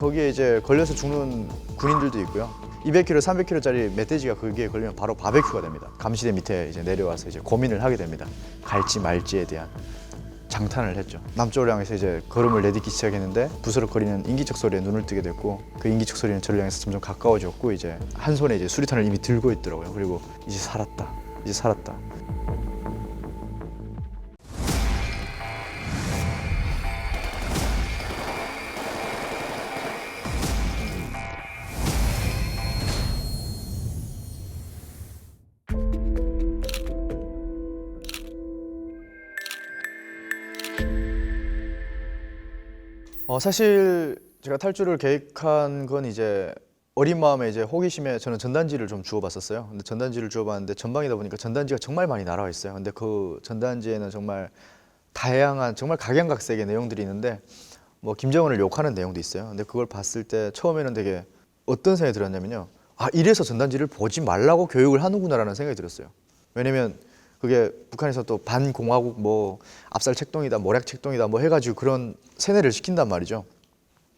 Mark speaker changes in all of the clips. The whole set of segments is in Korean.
Speaker 1: 거기에 이제 걸려서 죽는 군인들도 있고요. 200kg, 300kg짜리 멧돼지가 거기에 걸리면 바로 바베큐가 됩니다. 감시대 밑에 이제 내려와서 이제 고민을 하게 됩니다. 갈지 말지에 대한 장탄을 했죠. 남쪽을 향해서 이제 걸음을 내딛기 시작했는데 부스럭거리는 인기척 소리에 눈을 뜨게 됐고 그 인기척 소리는 저를 향해서 점점 가까워졌고 이제 한 손에 이제 수리탄을 이미 들고 있더라고요. 그리고 이제 살았다. 이제 살았다. 사실 제가 탈주를 계획한 건 이제 어린 마음에 이제 호기심에 저는 전단지를 좀 주워봤었어요. 근데 전단지를 주워봤는데 전방이다 보니까 전단지가 정말 많이 날아와 있어요. 근데 그 전단지에는 정말 다양한 정말 각양각색의 내용들이 있는데 뭐 김정은을 욕하는 내용도 있어요. 근데 그걸 봤을 때 처음에는 되게 어떤 생각이 들었냐면요. 아, 이래서 전단지를 보지 말라고 교육을 하는구나라는 생각이 들었어요. 왜냐면 그게 북한에서 또 반공화국 뭐 압살 책동이다, 모략 책동이다 뭐 해가지고 그런 세뇌를 시킨단 말이죠.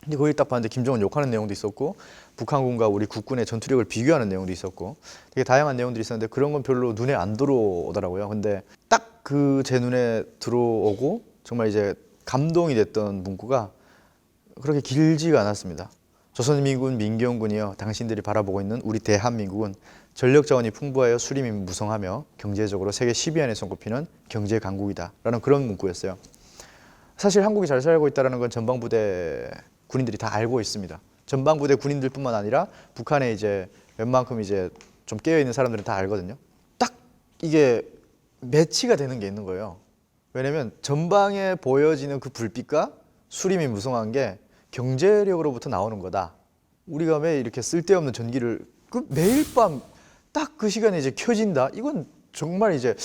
Speaker 1: 근데 거기 딱 봤는데 김정은 욕하는 내용도 있었고 북한군과 우리 국군의 전투력을 비교하는 내용도 있었고 되게 다양한 내용들이 있었는데 그런 건 별로 눈에 안 들어오더라고요. 근데 딱 그 제 눈에 들어오고 정말 이제 감동이 됐던 문구가 그렇게 길지가 않았습니다. 조선민군 민경군이여 당신들이 바라보고 있는 우리 대한민국은 전력 자원이 풍부하여 수림이 무성하며 경제적으로 세계 10위 안에 손꼽히는 경제 강국이다 라는 그런 문구였어요. 사실 한국이 잘 살고 있다는 건 전방부대 군인들이 다 알고 있습니다. 전방부대 군인들뿐만 아니라 북한에 이제 웬만큼 이제 좀 깨어있는 사람들은 다 알거든요. 딱 이게 매치가 되는 게 있는 거예요. 왜냐면 전방에 보여지는 그 불빛과 수림이 무성한 게 경제력으로부터 나오는 거다. 우리가 왜 이렇게 쓸데없는 전기를 그 매일 밤 딱 그 시간에 이제 켜진다. 이건 정말 이제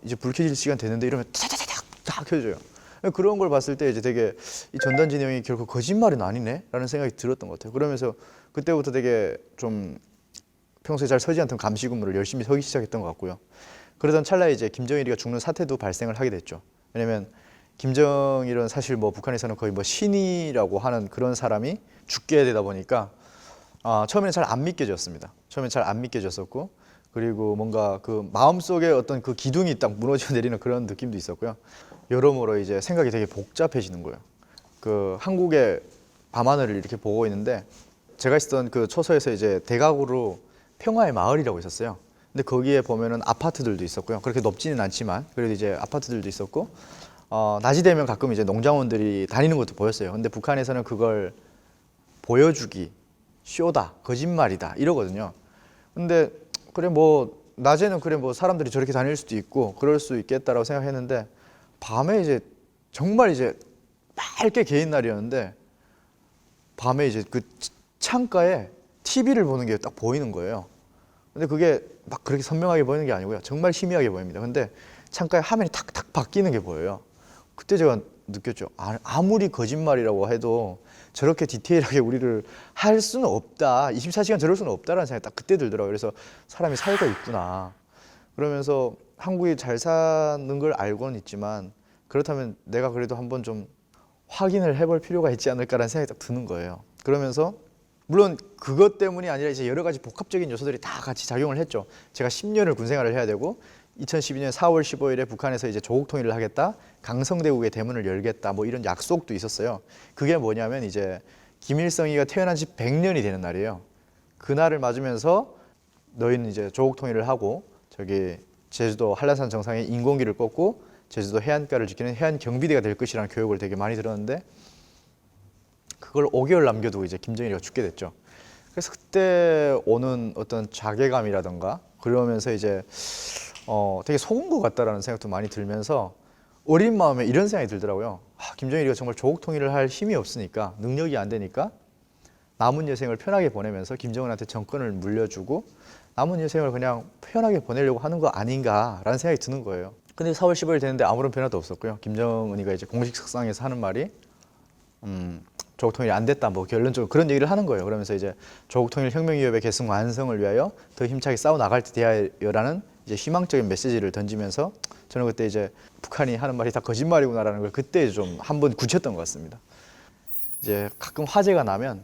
Speaker 1: 이제 불 켜질 시간 되는데 이러면 타타타닥 다 켜져요. 그런 걸 봤을 때 이제 되게 이 전단지 내용이 결코 거짓말은 아니네라는 생각이 들었던 것 같아요. 그러면서 그때부터 되게 좀 평소에 잘 서지 않던 감시 근무를 열심히 서기 시작했던 것 같고요. 그러던 찰나에 이제 김정일이가 죽는 사태도 발생을 하게 됐죠. 왜냐면 김정일은 사실 뭐 북한에서는 거의 뭐 신이라고 하는 그런 사람이 죽게 되다 보니까 처음에는 잘 안 믿겨졌습니다. 처음엔 잘 안 믿겨졌었고 그리고 뭔가 그 마음속에 어떤 그 기둥이 딱 무너져 내리는 그런 느낌도 있었고요. 여러모로 이제 생각이 되게 복잡해지는 거예요. 그 한국의 밤하늘을 이렇게 보고 있는데 제가 있었던 그 초소에서 이제 대각으로 평화의 마을이라고 있었어요. 근데 거기에 보면은 아파트들도 있었고요. 그렇게 높지는 않지만 그래도 이제 아파트들도 있었고 낮이 되면 가끔 이제 농장원들이 다니는 것도 보였어요. 근데 북한에서는 그걸 보여주기 쇼다, 거짓말이다 이러거든요. 근데 그래 뭐 낮에는 그래 뭐 사람들이 저렇게 다닐 수도 있고 그럴 수 있겠다라고 생각했는데 밤에 이제 정말 이제 맑게 개인 날이었는데 밤에 이제 그 창가에 TV를 보는 게 딱 보이는 거예요. 근데 그게 막 그렇게 선명하게 보이는 게 아니고요. 정말 희미하게 보입니다. 근데 창가에 화면이 탁탁 바뀌는 게 보여요. 그때 제가 느꼈죠. 아무리 거짓말이라고 해도 저렇게 디테일하게 우리를 할 수는 없다. 24시간 저럴 수는 없다라는 생각이 딱 그때 들더라고요. 그래서 사람이 살고 있구나. 그러면서 한국이 잘 사는 걸 알고는 있지만 그렇다면 내가 그래도 한번 좀 확인을 해볼 필요가 있지 않을까라는 생각이 딱 드는 거예요. 그러면서 물론 그것 때문이 아니라 이제 여러 가지 복합적인 요소들이 다 같이 작용을 했죠. 제가 10년을 군 생활을 해야 되고 2012년 4월 15일에 북한에서 이제 조국 통일을 하겠다, 강성대국의 대문을 열겠다, 뭐 이런 약속도 있었어요. 그게 뭐냐면 이제 김일성이가 태어난 지 100년이 되는 날이에요. 그날을 맞으면서 너희는 이제 조국 통일을 하고 저기 제주도 한라산 정상에 인공기를 꽂고 제주도 해안가를 지키는 해안 경비대가 될 것이라는 교육을 되게 많이 들었는데 그걸 5개월 남겨두고 이제 김정일이가 죽게 됐죠. 그래서 그때 오는 어떤 자괴감이라던가 그러면서 이제 되게 속은 것 같다라는 생각도 많이 들면서 어린 마음에 이런 생각이 들더라고요. 김정일이가 정말 조국 통일을 할 힘이 없으니까 능력이 안 되니까 남은 여생을 편하게 보내면서 김정은한테 정권을 물려주고 남은 여생을 그냥 편하게 보내려고 하는 거 아닌가라는 생각이 드는 거예요. 근데 4월 15일 됐는데 아무런 변화도 없었고요. 김정은이가 이제 공식 석상에서 하는 말이 조국 통일이 안 됐다, 뭐 결론적으로 그런 얘기를 하는 거예요. 그러면서 이제 조국 통일 혁명위협의 계승 완성을 위하여 더 힘차게 싸워 나갈 때 대하여라는 이제 희망적인 메시지를 던지면서 저는 그때 이제 북한이 하는 말이 다 거짓말이구나라는 걸 그때 좀 한번 굳혔던 것 같습니다. 이제 가끔 화재가 나면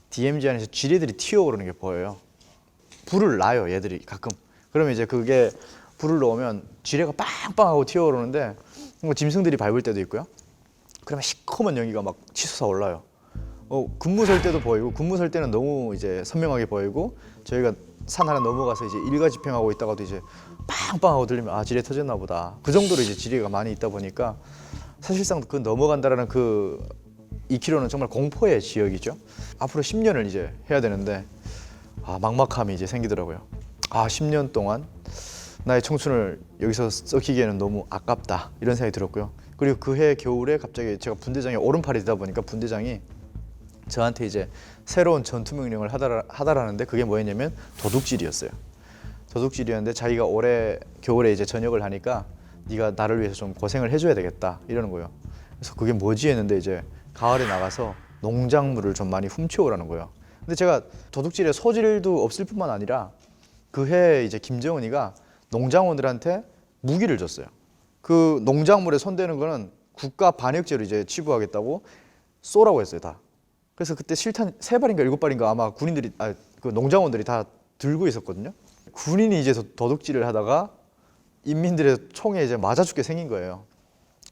Speaker 1: DMZ 안에서 지뢰들이 튀어오르는 게 보여요. 불을 놔요, 얘들이 가끔. 그러면 이제 그게 불을 넣으면 지뢰가 빵빵하고 튀어오르는데 뭐 짐승들이 밟을 때도 있고요. 그러면 시커먼 연기가 막 치솟아 올라요. 근무 설 때도 보이고, 근무 설 때는 너무 이제 선명하게 보이고, 저희가 산 하나 넘어가서 이제 일가 집행하고 있다가도 이제 빵빵하고 들리면 아, 지뢰 터졌나 보다. 그 정도로 이제 지뢰가 많이 있다 보니까 사실상 그 넘어간다라는 그 2km는 정말 공포의 지역이죠. 앞으로 10년을 이제 해야 되는데 막막함이 이제 생기더라고요. 10년 동안 나의 청춘을 여기서 썩히기에는 너무 아깝다 이런 생각이 들었고요. 그리고 그 해 겨울에 갑자기 제가 분대장이 오른팔이 되다 보니까 분대장이 저한테 이제 새로운 전투 명령을 하다라는데 그게 뭐였냐면 도둑질이었어요. 도둑질이었는데 자기가 올해 겨울에 이제 전역을 하니까 네가 나를 위해서 좀 고생을 해줘야 되겠다 이러는 거예요. 그래서 그게 뭐지 했는데 이제 가을에 나가서 농작물을 좀 많이 훔쳐오라는 거예요. 근데 제가 도둑질에 소질도 없을 뿐만 아니라 그 해 이제 김정은이가 농장원들한테 무기를 줬어요. 그 농작물에 손대는 거는 국가 반역죄로 이제 치부하겠다고 쏘라고 했어요, 다. 그래서 그때 실탄 3발인가 7발인가 아마 군인들이 그 농장원들이 다 들고 있었거든요. 군인이 이제 도둑질을 하다가 인민들의 총에 이제 맞아 죽게 생긴 거예요.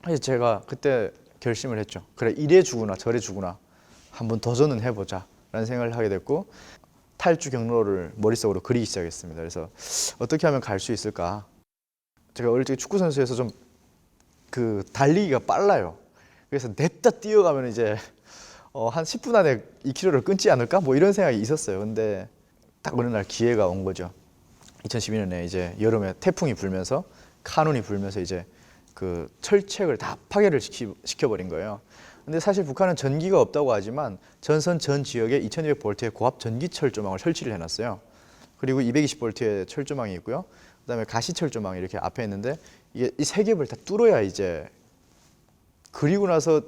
Speaker 1: 그래서 제가 그때 결심을 했죠. 그래, 이래 주구나 저래 주구나 한번 도전은 해보자 라는 생각을 하게 됐고 탈주 경로를 머릿속으로 그리기 시작했습니다. 그래서 어떻게 하면 갈 수 있을까? 제가 어릴 적 축구 선수여서 좀 그 달리기가 빨라요. 그래서 냅다 뛰어가면 이제 한 10분 안에 2km를 끊지 않을까? 뭐 이런 생각이 있었어요. 근데 딱 어느 날 기회가 온 거죠. 2012년에 이제 여름에 태풍이 불면서 카눈이 불면서 이제 그 철책을 다 파괴를 시켜버린 거예요. 근데 사실 북한은 전기가 없다고 하지만 전선 전 지역에 2200볼트의 고압 전기 철조망을 설치를 해놨어요. 그리고 220볼트의 철조망이 있고요. 그다음에 가시 철조망이 이렇게 앞에 있는데 이게 이 세 겹을 다 뚫어야 이제 그리고 나서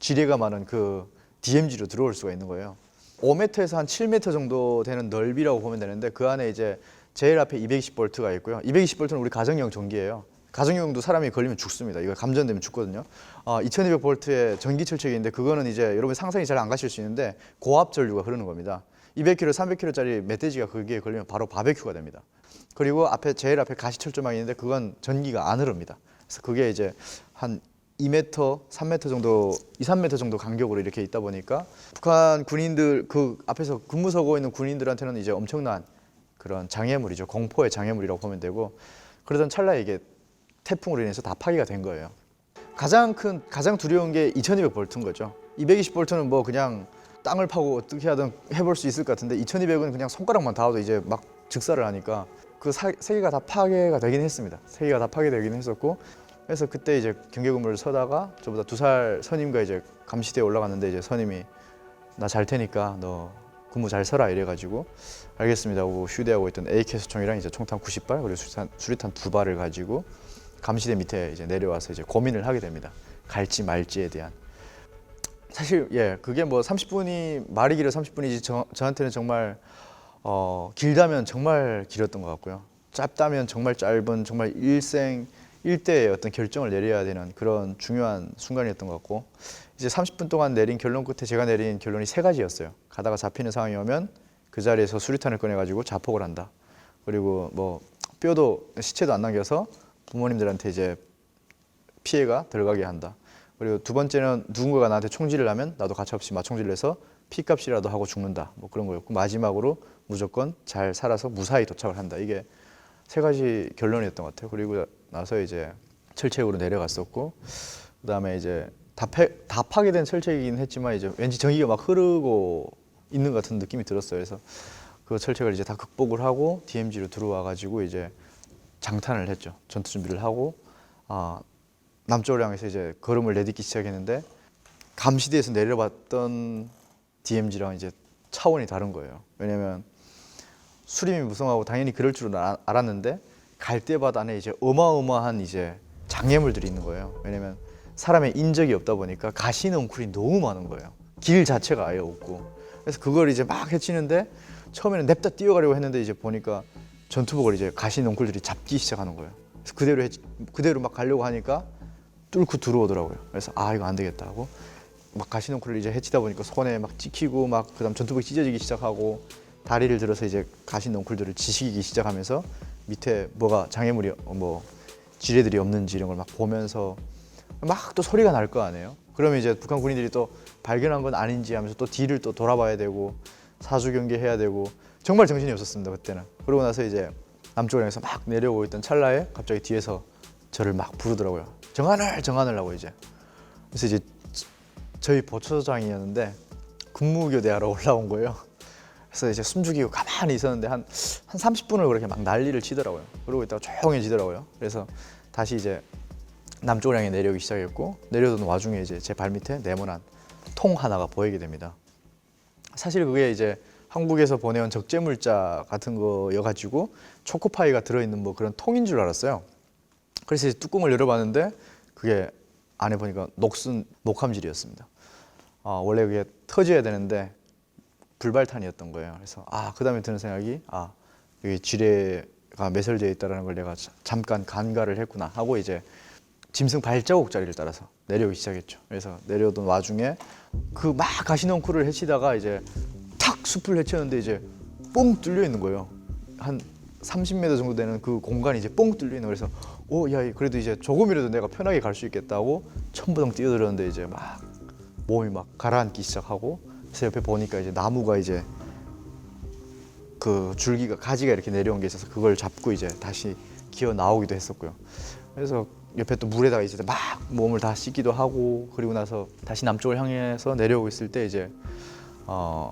Speaker 1: 지뢰가 많은 그 DMZ로 들어올 수가 있는 거예요. 5m에서 한 7m 정도 되는 넓이라고 보면 되는데 그 안에 이제 제일 앞에 220볼트가 있고요. 220볼트는 우리 가정용 전기예요. 가정용도 사람이 걸리면 죽습니다. 이거 감전되면 죽거든요. 2200볼트의 전기 철책인데 그거는 이제 여러분 상상이 잘 안 가실 수 있는데 고압 전류가 흐르는 겁니다. 200kg, 300kg짜리 멧돼지가 거기에 걸리면 바로 바베큐가 됩니다. 그리고 제일 앞에 가시 철조망이 있는데 그건 전기가 안 흐릅니다. 그래서 그게 이제 한 2m, 3m 정도, 2, 3m 정도 간격으로 이렇게 있다 보니까 북한 군인들 그 앞에서 근무 서고 있는 군인들한테는 이제 엄청난 그런 장애물이죠. 공포의 장애물이라고 보면 되고 그러던 찰나에 이게 태풍으로 인해서 다 파괴가 된 거예요. 가장 두려운 게 2200볼트인 거죠. 220볼트는 뭐 그냥 땅을 파고 어떻게 하든 해볼 수 있을 것 같은데 2200은 그냥 손가락만 닿아도 이제 막 즉사를 하니까 그 세 개가 다 파괴가 되긴 했습니다. 세 개가 다 파괴되긴 했었고 그래서 그때 이제 경계근무를 서다가 저보다 2살 선임과 이제 감시대에 올라갔는데 이제 선임이 나 잘 테니까 너 근무 잘 서라 이래가지고 알겠습니다 하고 휴대하고 있던 AK 총이랑 이제 총탄 90발 그리고 수리탄 2발을 가지고 감시대 밑에 이제 내려와서 이제 고민을 하게 됩니다. 갈지 말지에 대한. 사실 그게 뭐 30분이 말이 길어 30분이지 저한테는 정말 길다면 정말 길었던 것 같고요. 짧다면 정말 짧은 정말 일생 일대의 어떤 결정을 내려야 되는 그런 중요한 순간이었던 것 같고 이제 30분 동안 내린 결론 끝에 제가 내린 결론이 3가지였어요. 가다가 잡히는 상황이 오면 그 자리에서 수류탄을 꺼내가지고 자폭을 한다. 그리고 뭐 뼈도 시체도 안 남겨서 부모님들한테 이제 피해가 덜 가게 한다. 그리고 두 번째는 누군가가 나한테 총질을 하면 나도 가차없이 맞총질을 해서 피값이라도 하고 죽는다. 뭐 그런 거였고 마지막으로 무조건 잘 살아서 무사히 도착을 한다. 이게 3가지 결론이었던 것 같아요. 그리고 나서 이제 철책으로 내려갔었고 그다음에 이제 다 파괴된 철책이긴 했지만 이제 왠지 전기가 막 흐르고 있는 것 같은 느낌이 들었어요. 그래서 그 철책을 이제 다 극복을 하고 DMZ로 들어와 가지고 이제 장탄을 했죠. 전투 준비를 하고 남쪽을 향해서 이제 걸음을 내딛기 시작했는데 감시대에서 내려봤던 DMZ랑 이제 차원이 다른 거예요. 왜냐면 수림이 무성하고 당연히 그럴 줄은 알았는데 갈대밭 안에 이제 어마어마한 이제 장애물들이 있는 거예요. 왜냐면 사람의 인적이 없다 보니까 가시 넝쿨이 너무 많은 거예요. 길 자체가 아예 없고. 그래서 그걸 이제 막 헤치는데 처음에는 냅다 뛰어가려고 했는데 이제 보니까 전투복을 이제 가시 넝쿨들이 잡기 시작하는 거예요. 그래서 그대로 막 가려고 하니까 뚫고 들어오더라고요. 그래서 이거 안 되겠다 하고 막 가시넝쿨을 이제 헤치다 보니까 손에 막 찍히고 막 그다음 전투복이 찢어지기 시작하고 다리를 들어서 이제 가시넝쿨들을 지시기 시작하면서 밑에 뭐가 장애물이 뭐 지뢰들이 없는지 이런 걸 막 보면서 막 또 소리가 날 거 아니에요. 그러면 이제 북한 군인들이 또 발견한 건 아닌지 하면서 또 뒤를 또 돌아봐야 되고 사주 경계해야 되고 정말 정신이 없었습니다 그때는. 그러고 나서 이제 남쪽을 향해서 막 내려오고 있던 찰나에 갑자기 뒤에서 저를 막 부르더라고요. 정한을 정한을 하고 이제. 그래서 이제 저희 보초장이었는데 근무교대하러 올라온 거예요. 그래서 이제 숨죽이고 가만히 있었는데 한 30분을 그렇게 막 난리를 치더라고요. 그러고 있다가 조용해지더라고요. 그래서 다시 이제 남쪽을 향해 내려오기 시작했고 내려오던 와중에 이제 제 발밑에 네모난 통 하나가 보이게 됩니다. 사실 그게 이제 한국에서 보내온 적재물자 같은 거여가지고 초코파이가 들어있는 뭐 그런 통인 줄 알았어요. 그래서 이제 뚜껑을 열어봤는데 그게 안에 보니까 녹슨 녹함질이었습니다. 원래 그게 터져야 되는데 불발탄이었던 거예요. 그래서 그 다음에 드는 생각이 여기 지뢰가 매설되어 있다는 걸 내가 잠깐 간과를 했구나 하고 이제 짐승 발자국 자리를 따라서 내려오기 시작했죠. 그래서 내려오던 와중에 그 막 가시넝쿨을 헤치다가 이제 탁 숲을 헤쳤는데 이제 뻥 뚫려 있는 거예요. 한 30m 정도 되는 그 공간이 이제 뻥 뚫려 있는 거예요. 그래서 야 그래도 이제 조금이라도 내가 편하게 갈 수 있겠다고 첨부동 뛰어들었는데 이제 막 몸이 막 가라앉기 시작하고 그래서 옆에 보니까 이제 나무가 이제 그 줄기가 가지가 이렇게 내려온 게 있어서 그걸 잡고 이제 다시 기어 나오기도 했었고요. 그래서 옆에 또 물에다가 이제 막 몸을 다 씻기도 하고 그리고 나서 다시 남쪽을 향해서 내려오고 있을 때 이제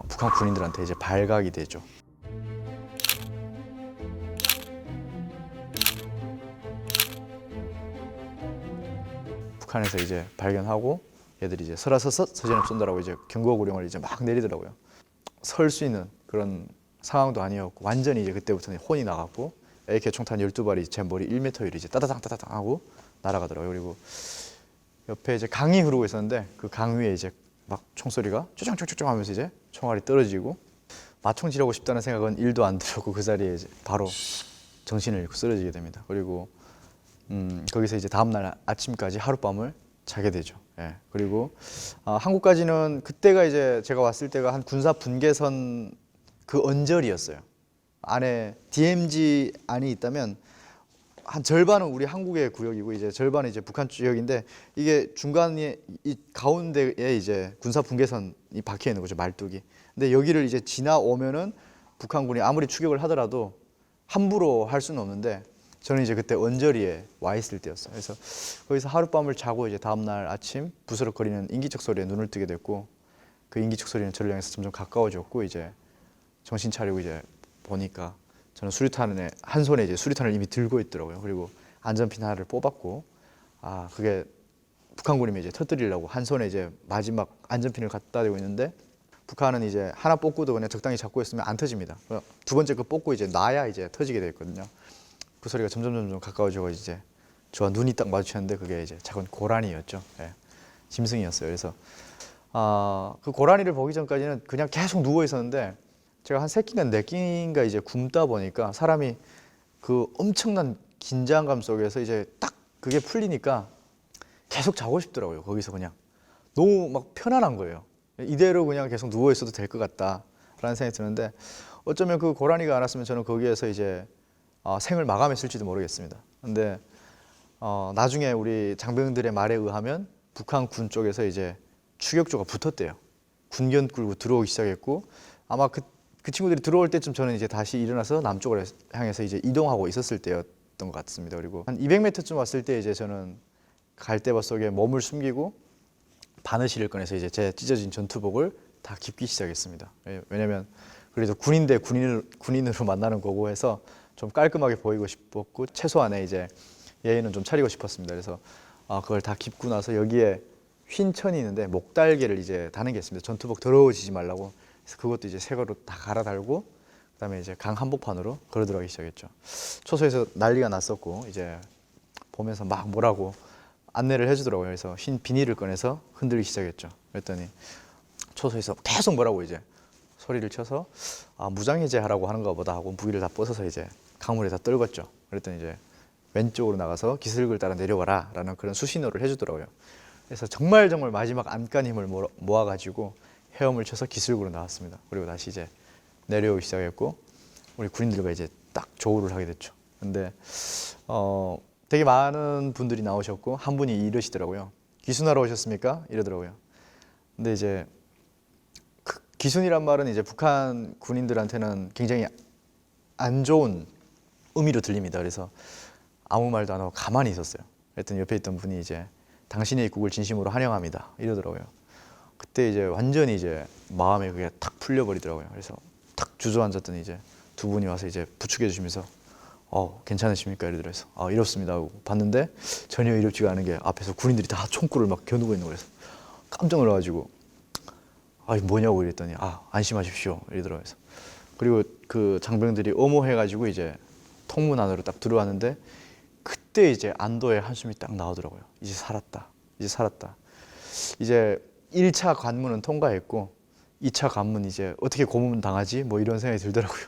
Speaker 1: 북한 군인들한테 이제 발각이 되죠. 북한에서 이제 발견하고 얘들이 이제 설아서서 서진업 쏜다라고 이제 경고구령을 이제 막 내리더라고요. 설 수 있는 그런 상황도 아니었고 완전히 이제 그때부터는 혼이 나갔고 AK 총탄 12발이 제 머리 1m 위로 이제 따다당 따다당 하고 날아가더라고요. 그리고 옆에 이제 강이 흐르고 있었는데 그 강 위에 이제 막 총소리가 쪼쫑쪼쫑 하면서 이제 총알이 떨어지고 마총 지르고 싶다는 생각은 1도 안 들었고 그 자리에 이제 바로 정신을 잃고 쓰러지게 됩니다. 그리고 거기서 이제 다음날 아침까지 하룻밤을 자게 되죠. 예. 그리고 한국까지는 그때가 이제 제가 왔을 때가 한 군사 분계선 그 언저리였어요. 안에 DMZ 안이 있다면 한 절반은 우리 한국의 구역이고 이제 절반은 이제 북한 지역인데 이게 중간에 이 가운데에 이제 군사 분계선이 박혀 있는 거죠, 말뚝이. 근데 여기를 이제 지나오면은 북한군이 아무리 추격을 하더라도 함부로 할 수는 없는데 저는 이제 그때 언저리에 와 있을 때였어요. 그래서 거기서 하룻밤을 자고 이제 다음날 아침 부스럭거리는 인기척 소리에 눈을 뜨게 됐고 그 인기척 소리는 저를 향해서 점점 가까워졌고 이제 정신 차리고 이제 보니까 저는 수류탄에 한 손에 이제 수류탄을 이미 들고 있더라고요. 그리고 안전핀 하나를 뽑았고 그게 북한군이 이제 터뜨리려고 한 손에 이제 마지막 안전핀을 갖다 대고 있는데 북한은 이제 하나 뽑고도 그냥 적당히 잡고 있으면 안 터집니다. 두 번째 거 뽑고 이제 놔야 이제 터지게 돼 있거든요. 그 소리가 점점 가까워지고 이제 저와 눈이 딱 마주쳤는데 그게 이제 작은 고라니였죠. 예, 짐승이었어요. 그래서 그 고라니를 보기 전까지는 그냥 계속 누워 있었는데 제가 한 3끼인가 4끼인가 이제 굶다 보니까 사람이 그 엄청난 긴장감 속에서 이제 딱 그게 풀리니까 계속 자고 싶더라고요. 거기서 그냥 너무 막 편안한 거예요. 이대로 그냥 계속 누워 있어도 될 것 같다라는 생각이 드는데 어쩌면 그 고라니가 안 왔으면 저는 거기에서 이제 생을 마감했을지도 모르겠습니다. 근데 나중에 우리 장병들의 말에 의하면 북한 군 쪽에서 이제 추격조가 붙었대요. 군견 끌고 들어오기 시작했고 아마 그 친구들이 들어올 때쯤 저는 이제 다시 일어나서 남쪽을 향해서 이제 이동하고 있었을 때였던 것 같습니다. 그리고 한 200m쯤 왔을 때 이제 저는 갈대밭 속에 몸을 숨기고 바느실을 꺼내서 이제 제 찢어진 전투복을 다 깁기 시작했습니다. 왜냐면 그래도 군인 대 군인으로 만나는 거고 해서 좀 깔끔하게 보이고 싶었고 최소한의 이제 예의는 좀 차리고 싶었습니다. 그래서 그걸 다 깁고 나서 여기에 흰 천이 있는데 목달개를 이제 다는 게 있습니다. 전투복 더러워지지 말라고. 그래서 그것도 이제 새 거로 다 갈아 달고 그다음에 이제 강 한복판으로 걸어 들어가기 시작했죠. 초소에서 난리가 났었고 이제 보면서 막 뭐라고 안내를 해주더라고요. 그래서 흰 비닐을 꺼내서 흔들기 시작했죠. 그랬더니 초소에서 계속 뭐라고 이제 소리를 쳐서 무장해제하라고 하는가 보다 하고 무기를 다 벗어서 이제 강물에 다 떨궜죠. 그랬더니 이제 왼쪽으로 나가서 기슭을 따라 내려와라 라는 그런 수신호를 해주더라고요. 그래서 정말 마지막 안간 힘을 모아가지고 헤엄을 쳐서 기술구로 나왔습니다. 그리고 다시 이제 내려오기 시작했고 우리 군인들과 이제 딱 조우를 하게 됐죠. 근데 되게 많은 분들이 나오셨고 한 분이 이러시더라고요. 기순하러 오셨습니까? 이러더라고요. 근데 이제 그 기순이란 말은 이제 북한 군인들한테는 굉장히 안 좋은 의미로 들립니다. 그래서 아무 말도 안 하고 가만히 있었어요. 그랬더니 옆에 있던 분이 이제 당신의 입국을 진심으로 환영합니다. 이러더라고요. 그때 이제 완전히 이제 마음에 그게 탁 풀려버리더라고요. 그래서 탁 주저앉았더니 이제 두 분이 와서 이제 부축해 주시면서 괜찮으십니까? 이러더라고요. 이렇습니다 하고 봤는데 전혀 이롭지가 않은 게 앞에서 군인들이 다 총구를 막 겨누고 있는 거라서 깜짝 놀라가지고 이거 뭐냐고 이랬더니 안심하십시오 이러더라고요. 그리고 그 장병들이 엄호해가지고 이제 통문 안으로 딱 들어왔는데 그때 이제 안도의 한숨이 딱 나오더라고요. 이제 살았다. 이제 살았다. 이제 1차 관문은 통과했고 2차 관문 이제 어떻게 고문 당하지? 뭐 이런 생각이 들더라고요.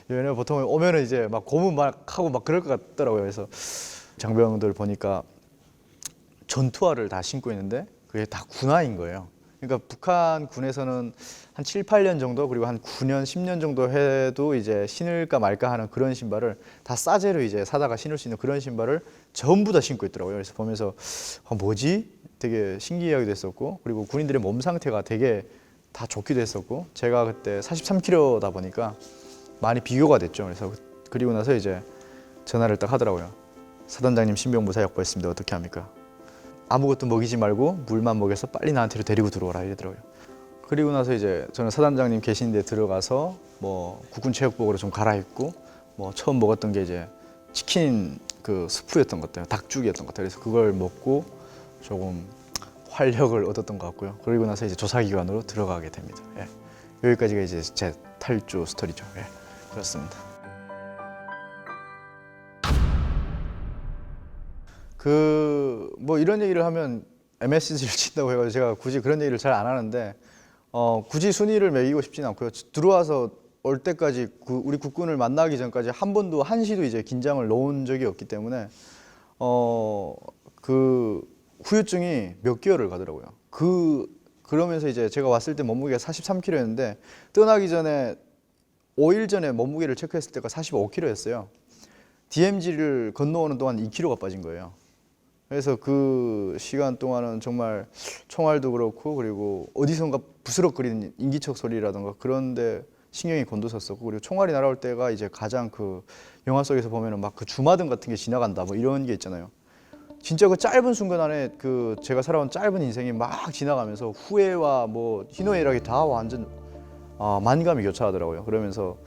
Speaker 1: 왜냐면 보통 오면은 이제 막 고문 막 하고 막 그럴 것 같더라고요. 그래서 장병들 보니까 전투화를 다 신고 있는데 그게 다 군화인 거예요. 그러니까 북한 군에서는 한 7, 8년 정도 그리고 한 9년, 10년 정도 해도 이제 신을까 말까 하는 그런 신발을 다 싸제로 이제 사다가 신을 수 있는 그런 신발을 전부 다 신고 있더라고요. 그래서 보면서 뭐지? 되게 신기하기도 했었고 그리고 군인들의 몸 상태가 되게 다 좋기도 했었고 제가 그때 43kg다 보니까 많이 비교가 됐죠. 그래서 그리고 나서 이제 전화를 딱 하더라고요. 사단장님 신병무사 역보했습니다. 어떻게 합니까? 아무것도 먹이지 말고 물만 먹여서 빨리 나한테로 데리고 들어오라 이러더라고요. 그리고 나서 이제 저는 사단장님 계신 데 들어가서 뭐 국군 체육복으로 좀 갈아입고 뭐 처음 먹었던 게 이제 치킨 그 스프였던 것 같아요. 닭죽이었던 것 같아요. 그래서 그걸 먹고 조금 활력을 얻었던 것 같고요. 그리고 나서 이제 조사기관으로 들어가게 됩니다. 예. 여기까지가 이제 제 탈주 스토리죠. 예. 그렇습니다. 뭐 이런 얘기를 하면 MSG를 친다고 해가지고 제가 굳이 그런 얘기를 잘 안 하는데 굳이 순위를 매기고 싶진 않고요. 들어와서 올 때까지 우리 국군을 만나기 전까지 한 번도 한시도 이제 긴장을 놓은 적이 없기 때문에 그 후유증이 몇 개월을 가더라고요. 그러면서 이제 제가 왔을 때 몸무게가 43kg였는데 떠나기 전에 5일 전에 몸무게를 체크했을 때가 45kg였어요. DMZ를 건너오는 동안 2kg가 빠진 거예요. 그래서 그 시간 동안은 정말 총알도 그렇고 그리고 어디선가 부스럭거리는 인기척 소리라던가 그런데 신경이 곤두섰었고 그리고 총알이 날아올 때가 이제 가장 그 영화 속에서 보면은 막 그 주마등 같은 게 지나간다 뭐 이런 게 있잖아요. 진짜 그 짧은 순간 안에 그 제가 살아온 짧은 인생이 막 지나가면서 후회와 뭐 희노애락이 다 완전 만감이 교차하더라고요. 그러면서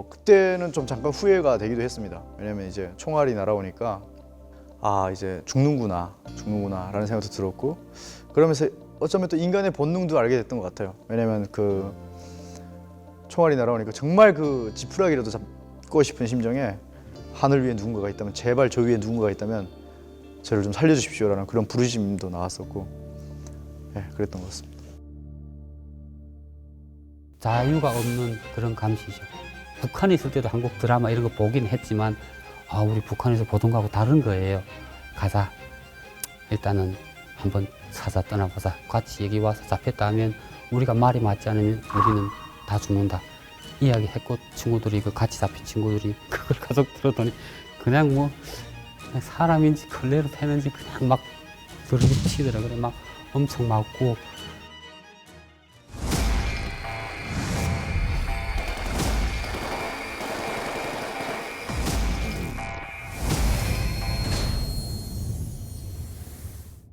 Speaker 1: 그때는 좀 잠깐 후회가 되기도 했습니다. 왜냐면 이제 총알이 날아오니까 이제 죽는구나라는 생각도 들었고 그러면서 어쩌면 또 인간의 본능도 알게 됐던 것 같아요. 왜냐면 그 총알이 날아오니까 정말 그 지푸라기라도 잡고 싶은 심정에 하늘 위에 누군가가 있다면 제발 저 위에 누군가가 있다면 저를 좀 살려주십시오라는 그런 부르짖음도 나왔었고 그랬던 것 같습니다.
Speaker 2: 자유가 없는 그런 감시죠. 북한에 있을 때도 한국 드라마 이런 거 보긴 했지만 우리 북한에서 보던 거하고 다른 거예요. 가자. 일단은 한번 사자 떠나보자. 같이 여기 와서 잡혔다 하면 우리가 말이 맞지 않으면 우리는 다 죽는다. 이야기했고 친구들이 같이 잡힌 친구들이 그걸 가족 들었더니 그냥 뭐 사람인지 걸레로 패는지 그냥 막 그렇게 치더라고요. 막 엄청 맞고